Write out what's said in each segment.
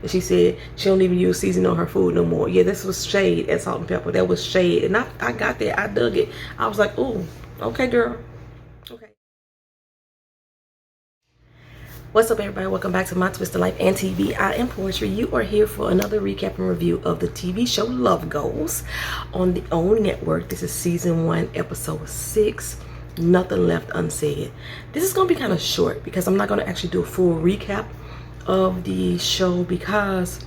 And she said she don't even use seasoning on her food no more. Yeah, this was shade at Salt and Pepper. That was shade. And I got that. I dug it. I was like, ooh, okay, girl. Okay. What's up, everybody? Welcome back to My Twisted Lyf TV. I am Poetry. You are here for another recap and review of the TV show Love Goals on the OWN network. This is season 1, episode 6. Nothing Left Unsaid. This is going to be kind of short because I'm not going to actually do a full recap of the show because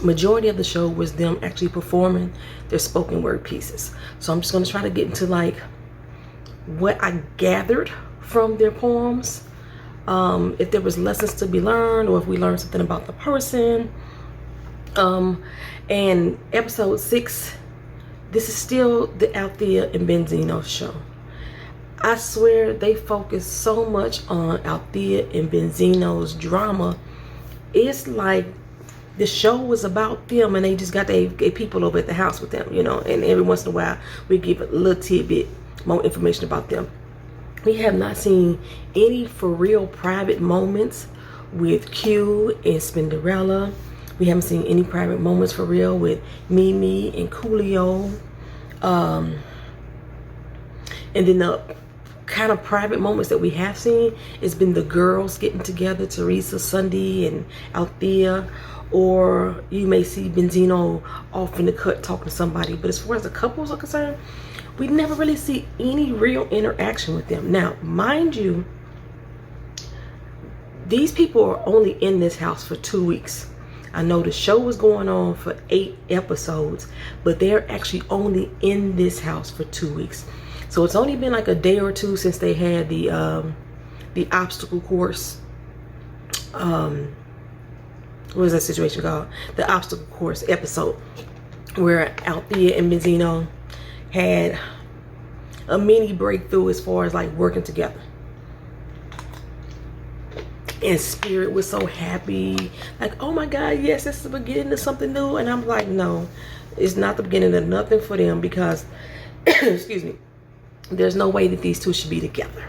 majority of the show was them actually performing their spoken word pieces. So I'm just going to try to get into like what I gathered from their poems. If there was lessons to be learned or if we learned something about the person. And episode 6, this is still the Althea and Benzino show. I swear they focus so much on Althea and Benzino's drama. It's like the show was about them and they just got their people over at the house with them, you know, and every once in a while we give a little tidbit more information about them. We have not seen any for real private moments with Q and Spinderella. We haven't seen any private moments for real with Mimi and Coolio. And then the kind of private moments that we have seen has been the girls getting together, Teresa, Sunday, and Althea. Or you may see Benzino off in the cut talking to somebody. But as far as the couples are concerned, we never really see any real interaction with them. Now, mind you, these people are only in this house for 2 weeks. I know the show was going on for 8 episodes, but they're actually only in this house for 2 weeks. So it's only been like a day or two since they had the obstacle course. What was that situation called? The obstacle course episode, where Althea and Benzino had a mini breakthrough as far as like working together. And Spirit was so happy, like, oh my God, yes, it's the beginning of something new. And I'm like, no, it's not the beginning of nothing for them because, excuse me, there's no way that these two should be together.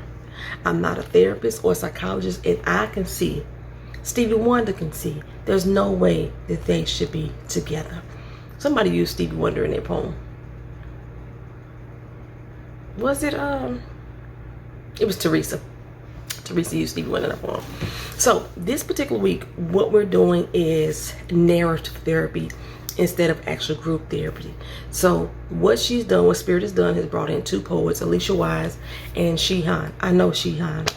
I'm not a therapist or a psychologist, and I can see, Stevie Wonder can see, there's no way that they should be together. Somebody used Stevie Wonder in their poem. Was it, it was Teresa. Teresa used Stevie Wonder in her poem. So this particular week, what we're doing is narrative therapy instead of actual group therapy. So what she's done, what Spirit has done, has brought in 2 poets, Alicia Wise and Shihan. I know Shihan.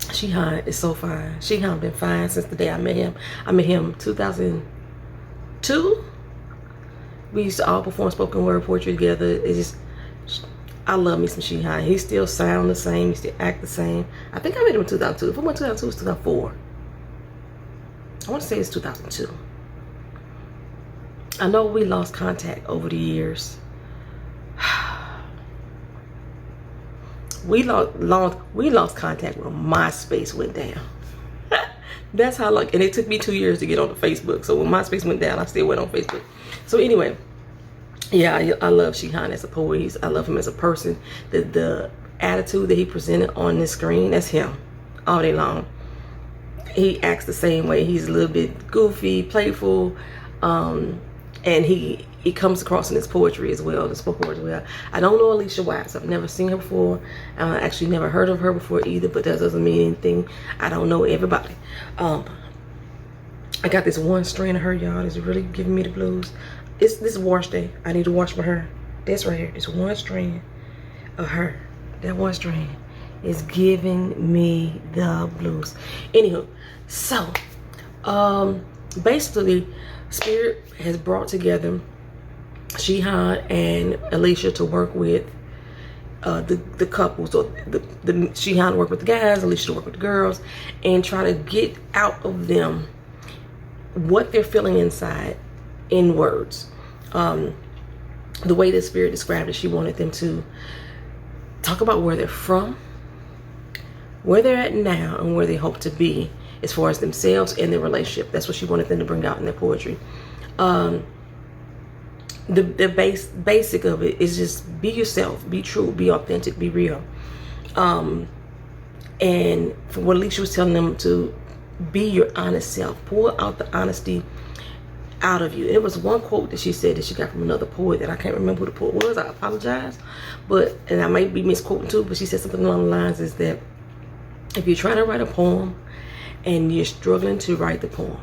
Shihan is so fine. Shihan been fine since the day I met him. I met him 2002. We used to all perform spoken word poetry together. It's just, I love me some Shihan. He still sound the same. He still act the same. I think I met him in 2002. If I went 2002, it's 2004. I want to say it's 2002. I know we lost contact over the years. We lost contact when MySpace went down. That's how long, and it took me 2 years to get on the Facebook. So when MySpace went down, I still went on Facebook. So anyway, yeah, I love Shihan as a poet. I love him as a person. The attitude that he presented on the screen, that's him all day long. He acts the same way. He's a little bit goofy, playful, and he comes across in his poetry as well, the spoken word as well. I don't know Alicia Wise. I've never seen her before. I actually never heard of her before either, but that doesn't mean anything. I don't know everybody. I got this one strand of her, y'all. It's really giving me the blues. This is wash day. I need to wash my hair. This right here. It's one strand of her. That one strand is giving me the blues. Anywho, so basically, Spirit has brought together Shihan and Alicia to work with the couples, or the Shihan to work with the guys, Alicia to work with the girls, and try to get out of them what they're feeling inside in words. The way that Spirit described it, she wanted them to talk about where they're from, where they're at now, and where they hope to be as far as themselves and their relationship. That's what she wanted them to bring out in their poetry. The basic of it is just be yourself, be true, be authentic, be real. And for what Alicia was telling them to be your honest self. Pull out the honesty out of you. It was one quote that she said that she got from another poet that I can't remember who the poet was. I apologize, but, and I might be misquoting too, but she said something along the lines is that if you're trying to write a poem and you're struggling to write the poem,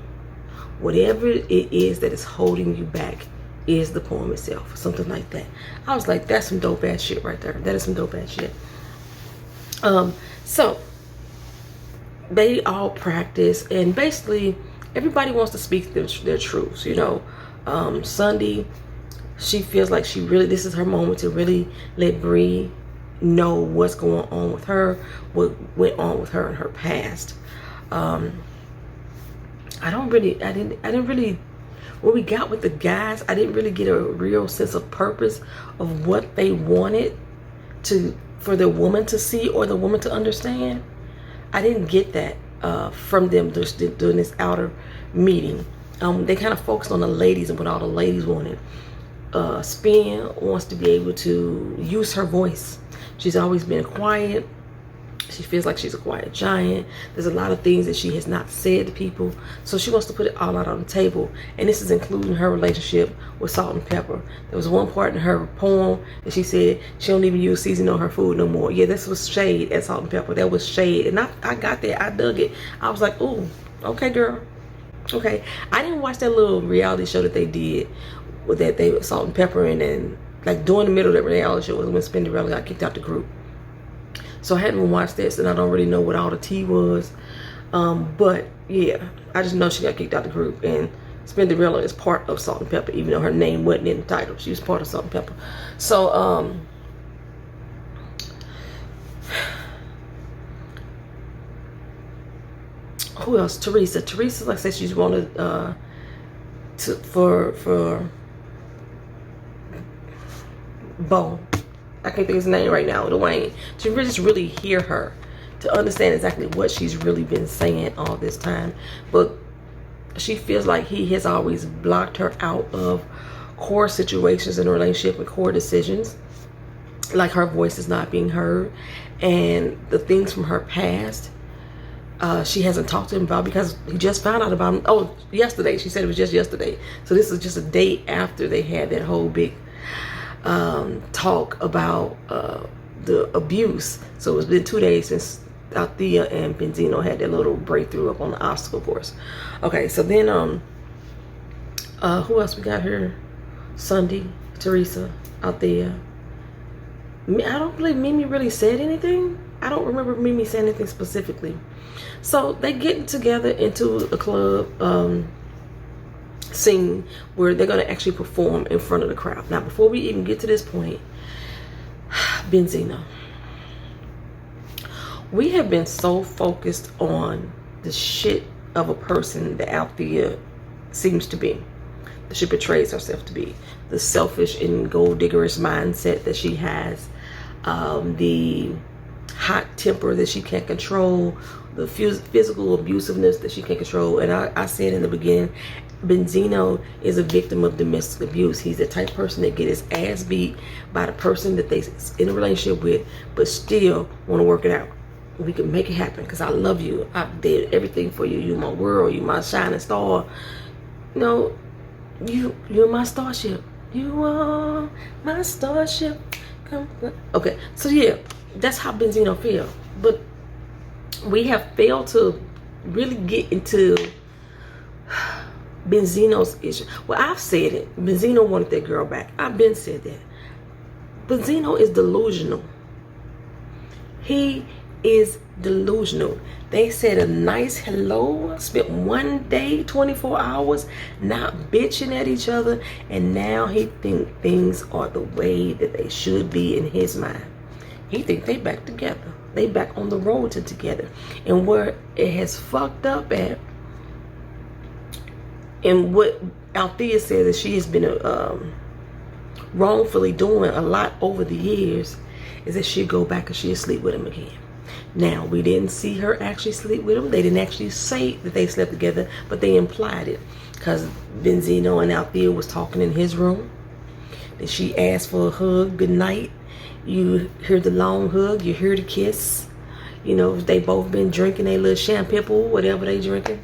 whatever it is that is holding you back is the poem itself. Something like that. I was like, that's some dope ass shit right there. That is some dope ass shit. So they all practice, and basically everybody wants to speak their truths, you know. Sunday, she feels like she really, this is her moment to really let Bree know what's going on with her, what went on with her in her past. I didn't really, when we got with the guys, I didn't really get a real sense of purpose of what they wanted for the woman to see or the woman to understand. I didn't get that from them just doing this outer meeting. They kind of focused on the ladies and what all the ladies wanted. Spin wants to be able to use her voice. She's always been quiet. She feels like she's a quiet giant. There's a lot of things that she has not said to people. So she wants to put it all out on the table. And this is including her relationship with Salt and Pepper. There was one part in her poem that she said she don't even use seasoning on her food no more. Yeah, this was shade at Salt and Pepper. That was shade. And I got that. I dug it. I was like, ooh, okay, girl. Okay. I didn't watch that little reality show that they did with that they Salt and Pepper, and then like during the middle of that reality show was when Spinderella got kicked out the group. So I hadn't watched this, and I don't really know what all the tea was. But yeah, I just know she got kicked out the group, and Spinderella is part of Salt and Pepper, even though her name wasn't in the title. She was part of Salt and Pepper. So who else? Teresa. Teresa, like I said, she's wanted for Bo. I can't think of his name right now, Dwayne, to just really hear her, to understand exactly what she's really been saying all this time. But she feels like he has always blocked her out of core situations in a relationship and core decisions. Like her voice is not being heard, and the things from her past, she hasn't talked to him about, because he just found out about him. Oh, yesterday. She said it was just yesterday. So this is just a day after they had that whole big talk about the abuse. So it's been 2 days since Althea and Benzino had their little breakthrough up on the obstacle course. Okay, so then who else we got here? Sunday, Teresa, Althea. I don't believe Mimi really said anything. I don't remember Mimi saying anything specifically. So they getting together into a club scene where they're going to actually perform in front of the crowd. Now, before we even get to this point, Benzino, we have been so focused on the shit of a person that Althea seems to be, that she portrays herself to be, the selfish and gold diggerish mindset that she has, the hot temper that she can't control, the physical abusiveness that she can't control. And I said in the beginning, Benzino is a victim of domestic abuse. He's the type of person that get his ass beat by the person that they in a relationship with, but still want to work it out. We can make it happen because I love you. I did everything for you. You're my world. You're my shining star. No, you're my starship. You are my starship. Come. Okay, so yeah, that's how Benzino feel. But we have failed to really get into Benzino's issue. Well, I've said it. Benzino wanted that girl back. I've been said that. Benzino is delusional. He is delusional. They said a nice hello, spent one day, 24 hours, not bitching at each other, and now he think things are the way that they should be in his mind. He think they back together. They back on the road to together. And where it has fucked up at, and what Althea says that she has been wrongfully doing a lot over the years, is that she'd go back and she'd sleep with him again. Now, we didn't see her actually sleep with him. They didn't actually say that they slept together, but they implied it. Because Benzino and Althea was talking in his room. That she asked for a hug, good night. You hear the long hug, you hear the kiss. You know, they both been drinking a little champagne, whatever they drinking.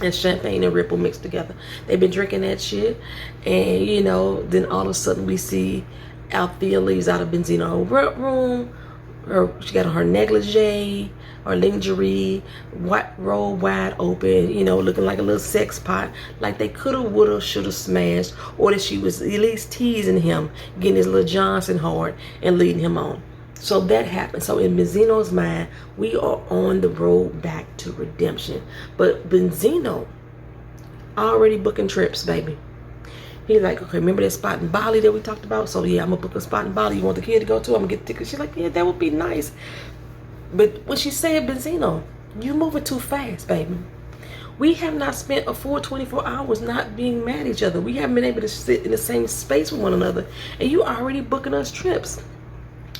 And champagne and Ripple mixed together. They've been drinking that shit. And, you know, then all of a sudden we see Althea leaves out of Benzino's room. She got on her negligee or lingerie, white robe wide open, you know, looking like a little sex pot. Like they coulda, woulda, shoulda smashed. Or that she was at least teasing him, getting his little Johnson hard and leading him on. So that happened. So in Benzino's mind, we are on the road back to redemption. But Benzino already booking trips, baby. He's like, okay, remember that spot in Bali that we talked about? So yeah, I'm gonna book a spot in Bali. You want the kid to go to? I'm gonna get the tickets. She's like, yeah, that would be nice. But when she said, Benzino, you moving too fast, baby. We have not spent a full 24 hours not being mad at each other. We haven't been able to sit in the same space with one another. And you already booking us trips.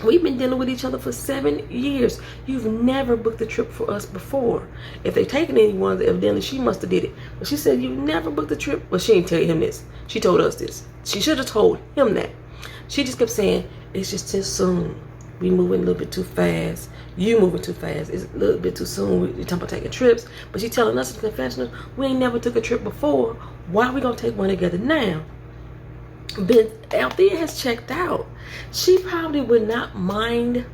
We've been dealing with each other for 7 years. You've never booked a trip for us before. If they've taken anyone, evidently she must have did it. But she said you've never booked a trip. Well, she didn't tell him this. She told us this. She should have told him that. She just kept saying, it's just too soon. We moving a little bit too fast. You moving too fast. It's a little bit too soon. We're talking about taking trips. But she telling us in the confessional, we ain't never took a trip before. Why are we going to take one together now? Althea has checked out. She probably would not mind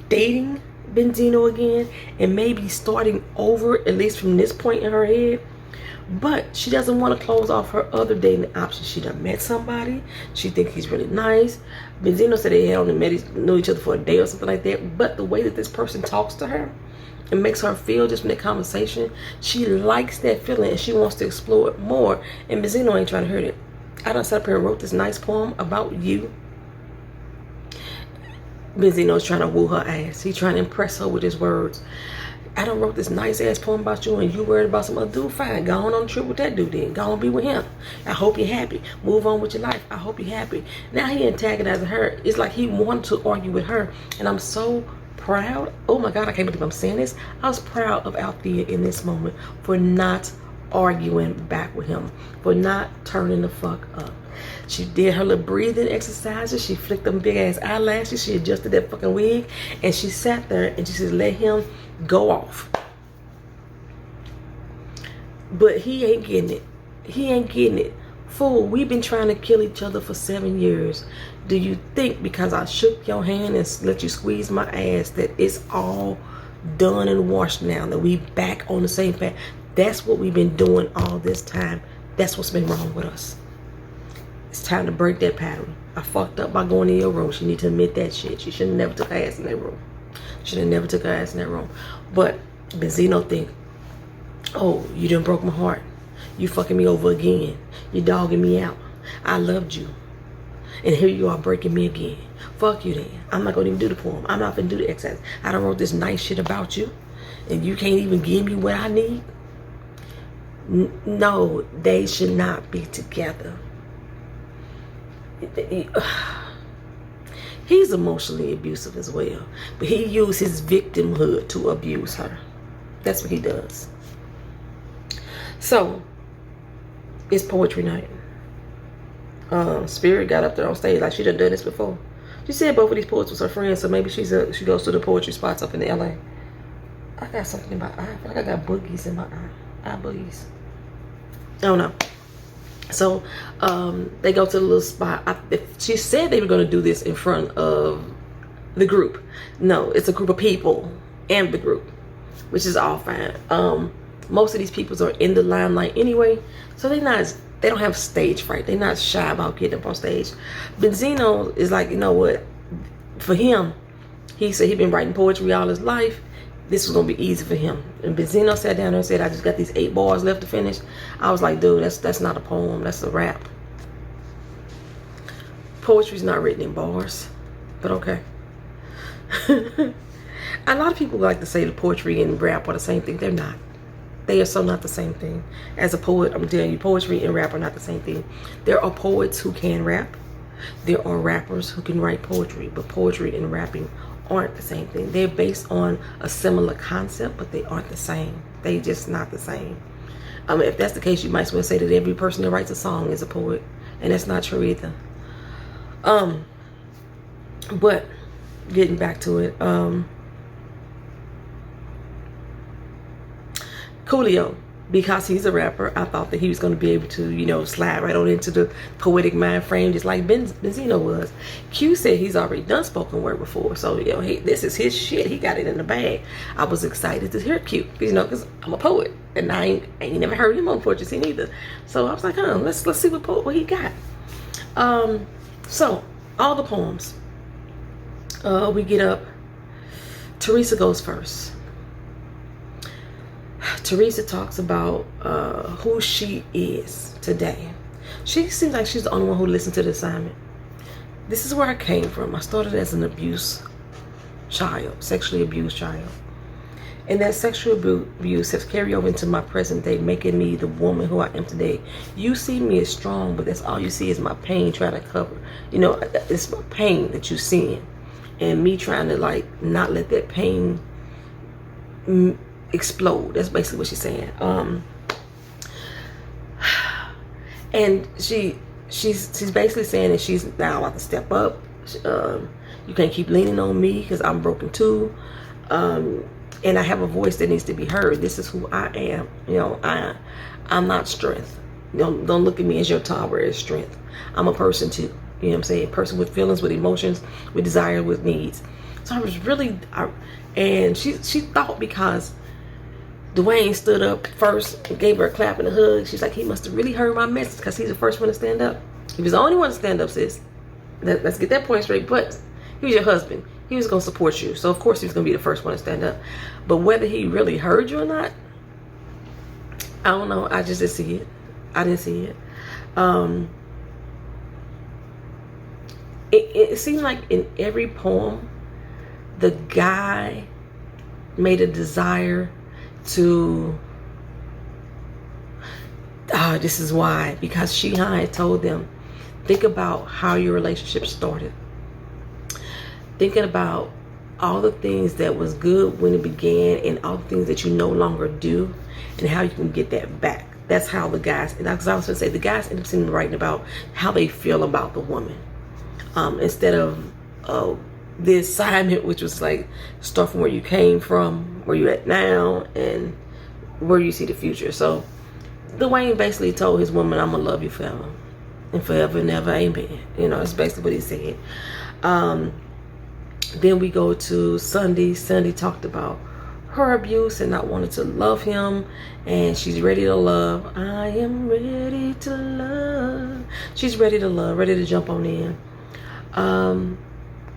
dating Benzino again and maybe starting over, at least from this point in her head. But she doesn't want to close off her other dating options. She done met somebody. She thinks he's really nice. Benzino said they had only knew each other for a day or something like that. But the way that this person talks to her, it makes her feel just from that conversation. She likes that feeling and she wants to explore it more. And Benzino ain't trying to hurt it. I done sat up here and wrote this nice poem about you. Benzino's trying to woo her ass. He's trying to impress her with his words. I done wrote this nice ass poem about you and you worried about some other dude. Fine, go on the trip with that dude then. Go on be with him. I hope you're happy. Move on with your life. I hope you're happy. Now he antagonizing her. It's like he wanted to argue with her. And I'm so proud. Oh my God, I can't believe I'm saying this. I was proud of Althea in this moment for not arguing back with him, for not turning the fuck up. She did her little breathing exercises. She flicked them big ass eyelashes. She adjusted that fucking wig. And she sat there and she said, let him go off. But he ain't getting it. He ain't getting it. Fool, we've been trying to kill each other for 7 years. Do you think because I shook your hand and let you squeeze my ass that it's all done and washed now, that we back on the same path? That's what we've been doing all this time. That's what's been wrong with us. It's time to break that pattern. I fucked up by going in your room. She need to admit that shit. She should have never took her ass in that room. Should have never took her ass in that room. But Benzino think, oh, you done broke my heart. You fucking me over again. You dogging me out. I loved you. And here you are breaking me again. Fuck you then. I'm not going to even do the poem. I'm not going to do the exercise. I done wrote this nice shit about you. And you can't even give me what I need. No, they should not be together. He's emotionally abusive as well. But he used his victimhood to abuse her. That's what he does. So, it's poetry night. Spirit got up there on stage like she done this before. She said both of these poets was her friends, so maybe she goes to the poetry spots up in LA. I got something in my eye. I feel like I got boogies in my eye. Eye boogies. I don't know. So they go to the little spot. She said they were going to do this in front of the group. No, it's a group of people and the group, which is all fine. Most of these people are in the limelight anyway, so they don't have stage fright. They're not shy about getting up on stage. Benzino is like, you know what? For him, he said he'd been writing poetry all his life. This was going to be easy for him. And Benzino sat down there and said, I just got these 8 bars left to finish. I was like, dude, that's not a poem. That's a rap. Poetry's not written in bars. But okay. A lot of people like to say the poetry and rap are the same thing. They're not. They are so not the same thing. As a poet, I'm telling you, poetry and rap are not the same thing. There are poets who can rap. There are rappers who can write poetry. But poetry and rapping aren't the same thing. They're based on a similar concept, but they aren't the same. They just not the same. If that's the case, you might as well say that every person that writes a song is a poet, and that's not true either. But getting back to it, Coolio, because he's a rapper, I thought that he was going to be able to, you know, slide right on into the poetic mind frame just like Benzino was. Q said he's already done spoken word before, so, you know, this is his shit. He got it in the bag. I was excited to hear Q, you know, because I'm a poet, and I ain't never heard him on Poetry Scene either. So I was like, let's see what he got. So all the poems, we get up. Teresa goes first. Teresa talks about who she is today. She seems like she's the only one who listened to the assignment. This is where I came from. I started as an sexually abused child. And that sexual abuse has carried over into my present day, making me the woman who I am today. You see me as strong, but that's all you see is my pain trying to cover. You know, it's my pain that you're seeing. And me trying to, like, not let that pain explode. That's basically what she's saying. And she's basically saying that she's now about to step up. You can't keep leaning on me because I'm broken too. And I have a voice that needs to be heard. This is who I am. You know, I'm not strength. Don't look at me as your tower as strength. I'm a person too. You know what I'm saying? A person with feelings, with emotions, with desire, with needs. So I was really, and she thought because Dwayne stood up first and gave her a clap and a hug, she's like, he must have really heard my message because he's the first one to stand up. He was the only one to stand up, sis. Let's get that point straight. But he was your husband. He was going to support you. So, of course, he was going to be the first one to stand up. But whether he really heard you or not, I don't know. I just didn't see it. I didn't see it. It seemed like in every poem, the guy made a desire to, this is why, because Shihan had told them, think about how your relationship started. Thinking about all the things that was good when it began and all the things that you no longer do and how you can get that back. That's how the guys, and I was going to say, the guys end up sitting writing about how they feel about the woman. Instead of the assignment, which was like start from where you came from, where you at now, and where you see the future. So Dwayne basically told his woman, I'm gonna love you forever and forever and ever, amen. You know, that's basically what he said. Then we go to Sunday. Sunday talked about her abuse and not wanting to love him, and she's ready to love. I am ready to love. She's ready to love, ready to jump on in.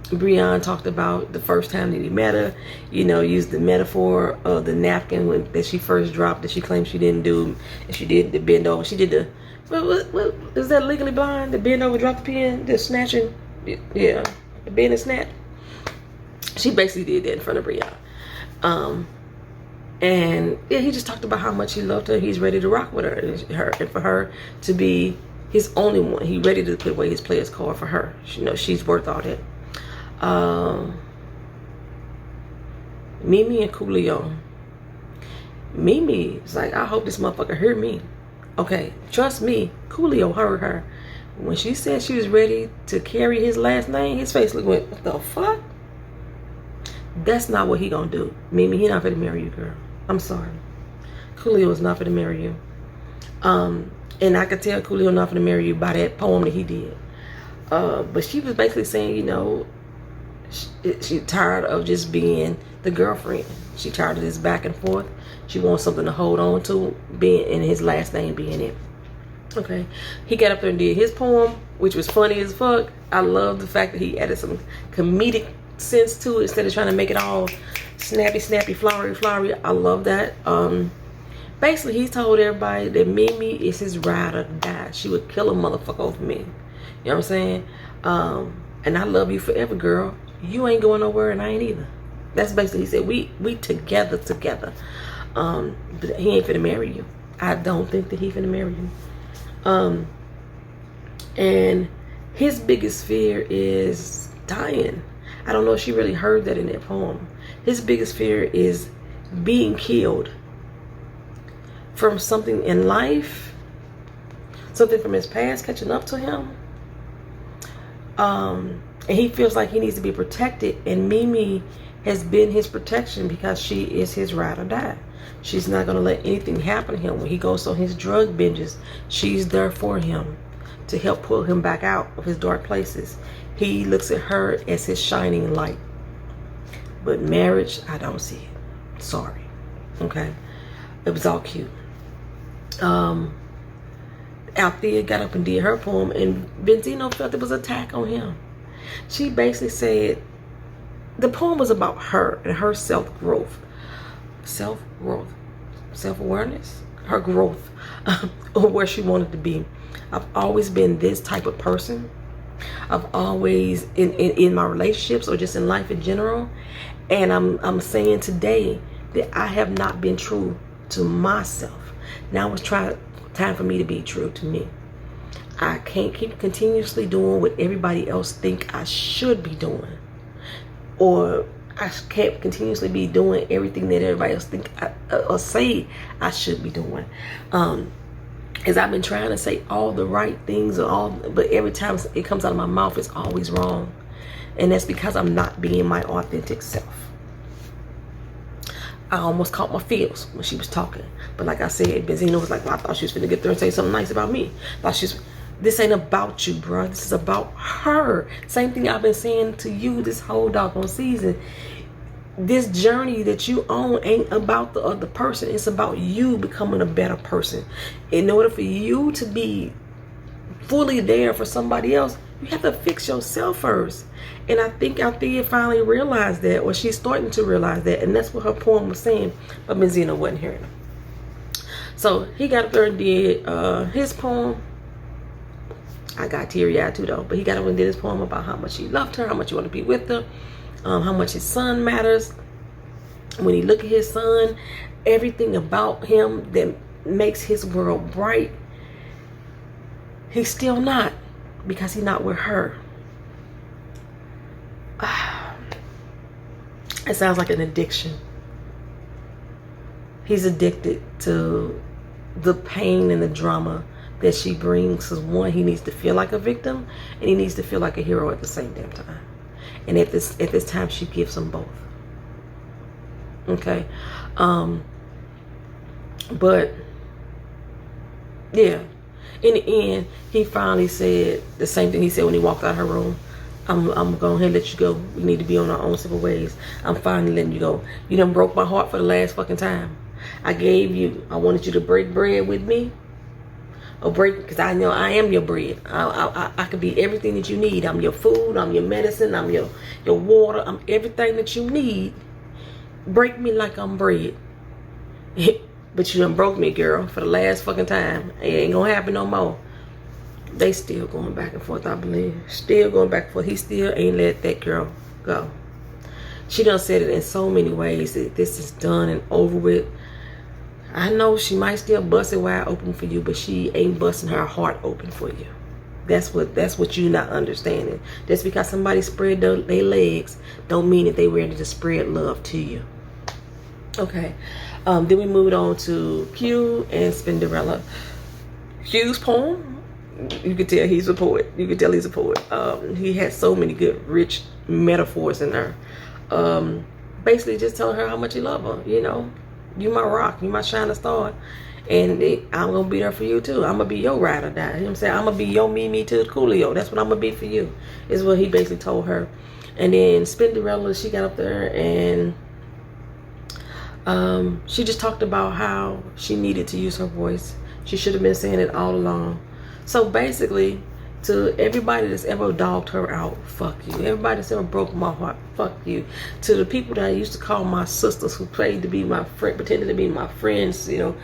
Breon talked about the first time that he met her, you know, used the metaphor of the napkin that she first dropped that she claimed she didn't do, and she did the bend over. She did the, what is that, Legally Blonde? The bend over, drop the pen, the snatching, yeah, the bend and snatch. She basically did that in front of Breon. And yeah, he just talked about how much he loved her. He's ready to rock with her, and for her to be his only one. He's ready to put away his player's card for her. You know, she's worth all that. Mimi and Coolio. Mimi is like, I hope this motherfucker hear me. Okay, trust me, Coolio heard her. When she said she was ready to carry his last name, his face looked like, what the fuck? That's not what he gonna do. Mimi, he not gonna marry you, girl. I'm sorry. Coolio is not gonna marry you. And I could tell Coolio not gonna marry you by that poem that he did. But she was basically saying, you know, she's tired of just being the girlfriend. She tired of this back and forth. She wants something to hold on to, being in his last name being it. Okay, he got up there and did his poem, which was funny as fuck. I love the fact that he added some comedic sense to it instead of trying to make it all snappy, flowery. I love that. Basically, he told everybody that Mimi is his ride or die. She would kill a motherfucker over me. You know what I'm saying? And I love you forever, girl. You ain't going nowhere, and I ain't either. That's basically, he said, we together. But he ain't finna marry you. I don't think that he finna marry you. And his biggest fear is dying. I don't know if she really heard that in that poem. His biggest fear is being killed from something in life, something from his past catching up to him. And he feels like he needs to be protected, and Mimi has been his protection because she is his ride or die. She's not going to let anything happen to him. When he goes on his drug binges, she's there for him to help pull him back out of his dark places. He looks at her as his shining light. But marriage, I don't see it. Sorry. Okay? It was all cute. Althea got up and did her poem, and Benzino felt it was an attack on him. She basically said the poem was about her and her self-growth. Self-growth. Self-awareness. Her growth of where she wanted to be. I've always been this type of person. I've always, in my relationships or just in life in general, and I'm saying today that I have not been true to myself. Now it's time for me to be true to me. I can't keep continuously doing what everybody else think I should be doing, or I can't continuously be doing everything that everybody else think or say I should be doing. As I've been trying to say all the right things, but every time it comes out of my mouth, it's always wrong. And that's because I'm not being my authentic self. I almost caught my feels when she was talking. But like I said, Benzino was like, well, I thought she was finna get there and say something nice about me. This ain't about you, bro. This is about her. Same thing I've been saying to you this whole doggone season. This journey that you own ain't about the other person. It's about you becoming a better person. In order for you to be fully there for somebody else, you have to fix yourself first. And I think Althea finally realized that, or she's starting to realize that, and that's what her poem was saying, but Benzino wasn't hearing her. So he got up there and did his poem. I got teary-eyed too though, but he got up and did his poem about how much he loved her, how much he wanted to be with her, how much his son matters. When he look at his son, everything about him that makes his world bright, he's still not, because he's not with her. It sounds like an addiction. He's addicted to the pain and the drama that she brings. Because one, he needs to feel like a victim, and he needs to feel like a hero at the same damn time. And at this time, she gives them both. Okay, but yeah, in the end, he finally said the same thing he said when he walked out of her room. I'm going ahead and let you go. We need to be on our own separate ways. I'm finally letting you go. You done broke my heart for the last fucking time. I wanted you to break bread with me. Or break, because I know I am your bread. I could be everything that you need. I'm your food, I'm your medicine, I'm your water, I'm everything that you need. Break me like I'm bread. But you done broke me, girl, for the last fucking time. It ain't gonna happen no more. They still going back and forth, I believe. Still going back and forth. He still ain't let that girl go. She done said it in so many ways that this is done and over with. I know she might still bust it wide open for you, but she ain't busting her heart open for you. That's what you not understanding. Just because somebody spread their legs don't mean that they ready to spread love to you. Okay. Then we moved on to Q and Spinderella. Q's poem, you could tell he's a poet. You could tell he's a poet. He had so many good, rich metaphors in there. Basically just telling her how much he love her, you know. You my rock, you my shining star. And I'm going to be there for you too. I'm going to be your ride or die. You know what I'm saying? I'm going to be your Mimi to the Coolio. That's what I'm going to be for you, is what he basically told her. And then Spinderella, she got up there and she just talked about how she needed to use her voice. She should have been saying it all along. So basically, to everybody that's ever dogged her out, fuck you. Everybody that's ever broke my heart, fuck you. To the people that I used to call my sisters, who played to be my friend, pretended to be my friends, you know,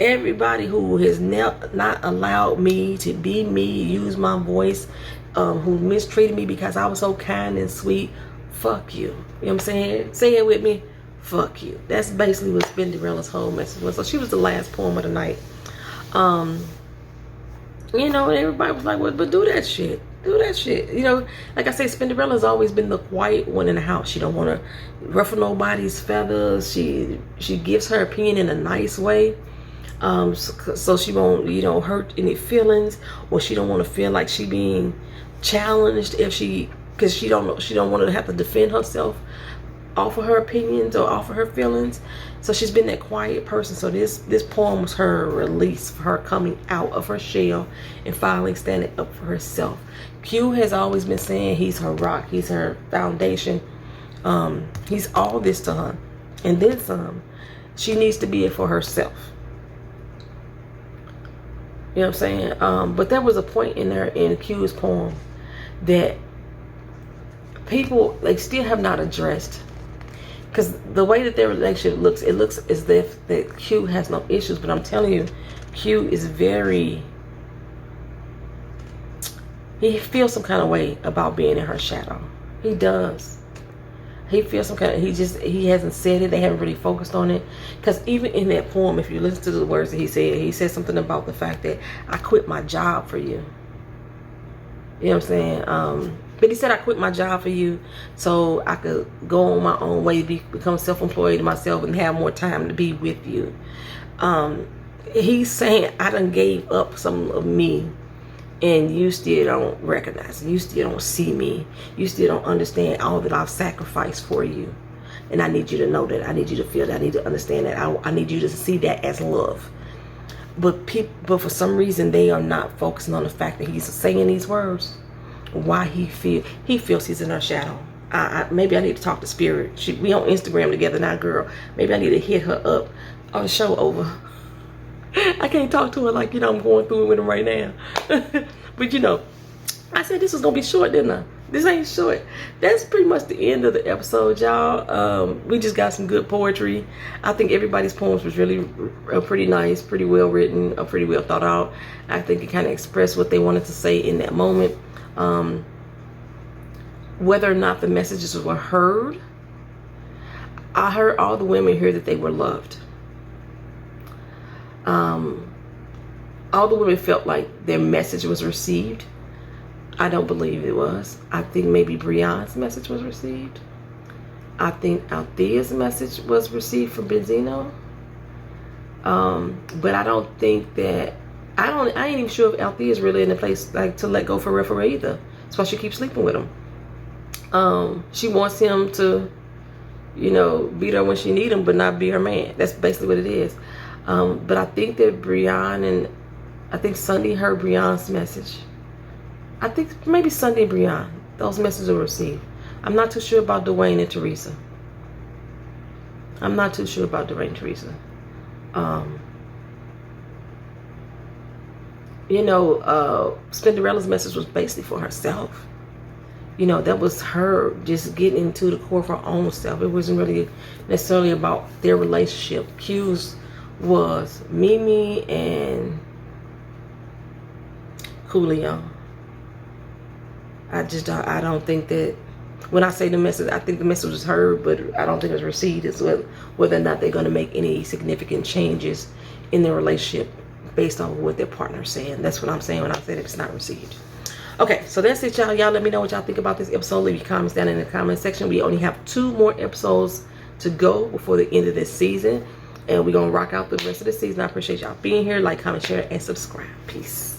everybody who has not allowed me to be me, use my voice, who mistreated me because I was so kind and sweet, fuck you. You know what I'm saying? Say it with me. Fuck you. That's basically what Spinderella's whole message was. So she was the last poem of the night. You know, everybody was like, well, but do that shit. Do that shit. You know, like I say, Spinderella's always been the quiet one in the house. She don't want to ruffle nobody's feathers. She gives her opinion in a nice way. So she won't, you know, hurt any feelings, or she don't want to feel like she being challenged because she don't want to have to defend herself. offer her opinions or offer her feelings. So she's been that quiet person. So this poem was her release, for her coming out of her shell and finally standing up for herself. Q has always been saying he's her rock, he's her foundation, he's all this to her, and then some. She needs to be it for herself. You know what I'm saying? But there was a point in there in Q's poem that people, like, still have not addressed, because the way that their relationship looks, it looks as if that Q has no issues, but I'm telling you, Q is very, he feels some kind of way about being in her shadow. He does. He feels some kind of, he hasn't said it. They haven't really focused on it. Because even in that poem, if you listen to the words that he said something about the fact that I quit my job for you. You know what I'm saying? But he said, I quit my job for you so I could go on my own way, become self-employed myself and have more time to be with you. He's saying, I done gave up some of me, and you still don't recognize it. You still don't see me. You still don't understand all that I've sacrificed for you. And I need you to know that. I need you to feel that. I need to understand that. I need you to see that as love. But for some reason, they are not focusing on the fact that he's saying these words. Why he feels he's in her shadow. Maybe I need to talk to Spirit. We on Instagram together now, girl. Maybe I need to hit her up. Oh, the show over. I can't talk to her like, you know, I'm going through it with him right now. But, you know, I said this was going to be short, didn't I? This ain't short. That's pretty much the end of the episode, y'all. We just got some good poetry. I think everybody's poems was really pretty nice, pretty well written, pretty well thought out. I think it kind of expressed what they wanted to say in that moment. Whether or not the messages were heard, I heard all the women here that they were loved. All the women felt like their message was received. I don't believe it was. I think maybe Brianne's message was received. I think Althea's message was received from Benzino. But I don't think that, I ain't even sure if Althea's really in a place like to let go for real either. That's why she keeps sleeping with him. She wants him to, you know, beat her when she need him, but not be her man. That's basically what it is. But I think that Brianne and I think Sunday heard Brianne's message. I think maybe Sunday and Brianne, those messages were received. I'm not too sure about Dwayne and Teresa. I'm not too sure about Dwayne and Teresa. You know, Spinderella's message was basically for herself. You know, that was her just getting into the core of her own self. It wasn't really necessarily about their relationship. Q's was Mimi and Coolio. I don't think that, when I say the message, I think the message was heard, but I don't think it was received as well, whether or not they're going to make any significant changes in their relationship based on what their partner's saying. That's what I'm saying when I say that it's not received. Okay, so that's it, y'all. Y'all let me know what y'all think about this episode. Leave your comments down in the comment section. We only have 2 more episodes to go before the end of this season, and we're going to rock out the rest of the season. I appreciate y'all being here. Like, comment, share, and subscribe. Peace.